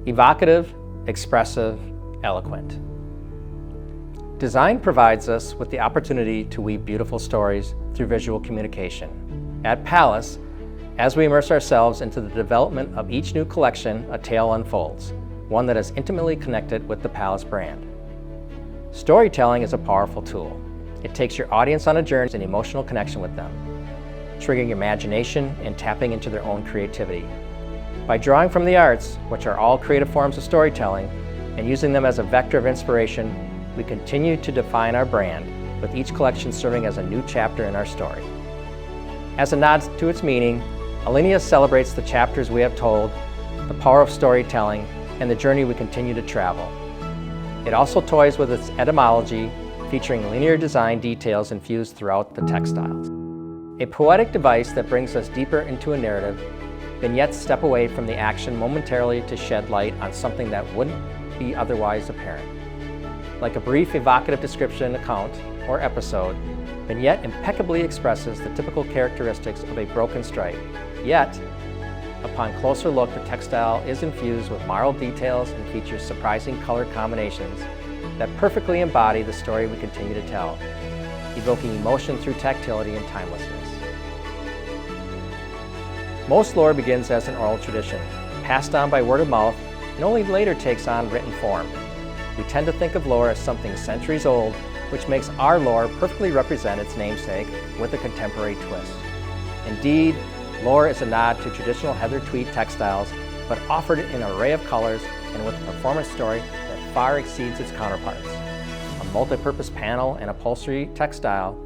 Evocative, expressive, eloquent. Design provides us with the opportunity to weave beautiful stories through visual communication. At Pallas, as we immerse ourselves into the development of each new collection, a tale unfolds, one that is intimately connected with the Pallas brand. Storytelling is a powerful tool. It takes your audience on a journey and emotional connection with them, triggering imagination and tapping into their own creativity. By drawing from the arts, which are all creative forms of storytelling, and using them as a vector of inspiration, we continue to define our brand, with each collection serving as a new chapter in our story. As a nod to its meaning, Alinea celebrates the chapters we have told, the power of storytelling, and the journey we continue to travel. It also toys with its etymology, featuring linear design details infused throughout the textiles. A poetic device that brings us deeper into a narrative, vignettes step away from the action momentarily to shed light on something that wouldn't be otherwise apparent. Like a brief evocative description, account, or episode, vignette impeccably expresses the typical characteristics of a broken stripe. Yet, upon closer look, the textile is infused with marbled details and features surprising color combinations that perfectly embody the story we continue to tell, evoking emotion through tactility and timelessness. Most lore begins as an oral tradition, passed on by word of mouth, and only later takes on written form. We tend to think of lore as something centuries old, which makes our lore perfectly represent its namesake with a contemporary twist. Indeed, lore is a nod to traditional heather tweed textiles, but offered in an array of colors and with a performance story that far exceeds its counterparts. A multi-purpose panel and upholstery textile,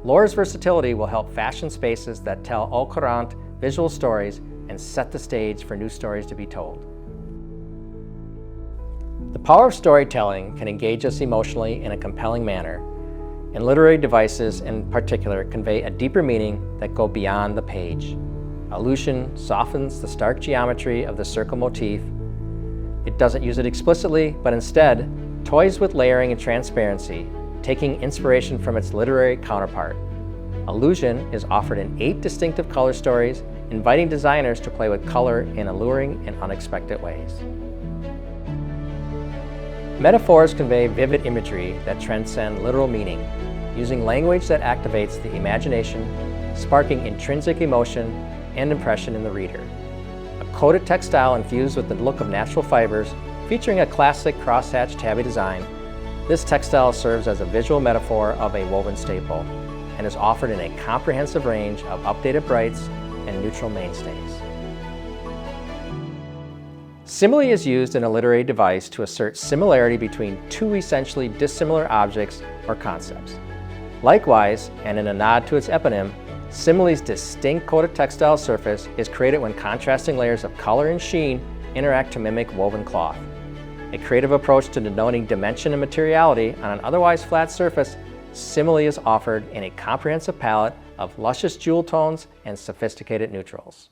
lore's versatility will help fashion spaces that tell au courant visual stories and set the stage for new stories to be told. The power of storytelling can engage us emotionally in a compelling manner, and literary devices in particular convey a deeper meaning that go beyond the page. Allusion softens the stark geometry of the circle motif. It doesn't use it explicitly, but instead toys with layering and transparency, taking inspiration from its literary counterpart. Allusion is offered in 8 distinctive color stories, inviting designers to play with color in alluring and unexpected ways. Metaphors convey vivid imagery that transcend literal meaning, using language that activates the imagination, sparking intrinsic emotion and impression in the reader. A coated textile infused with the look of natural fibers, featuring a classic crosshatch tabby design, this textile serves as a visual metaphor of a woven staple and is offered in a comprehensive range of updated brights and neutral mainstays. Simile is used in a literary device to assert similarity between 2 essentially dissimilar objects or concepts. Likewise, and in a nod to its eponym, simile's distinct coated textile surface is created when contrasting layers of color and sheen interact to mimic woven cloth. A creative approach to denoting dimension and materiality on an otherwise flat surface, simile is offered in a comprehensive palette of luscious jewel tones and sophisticated neutrals.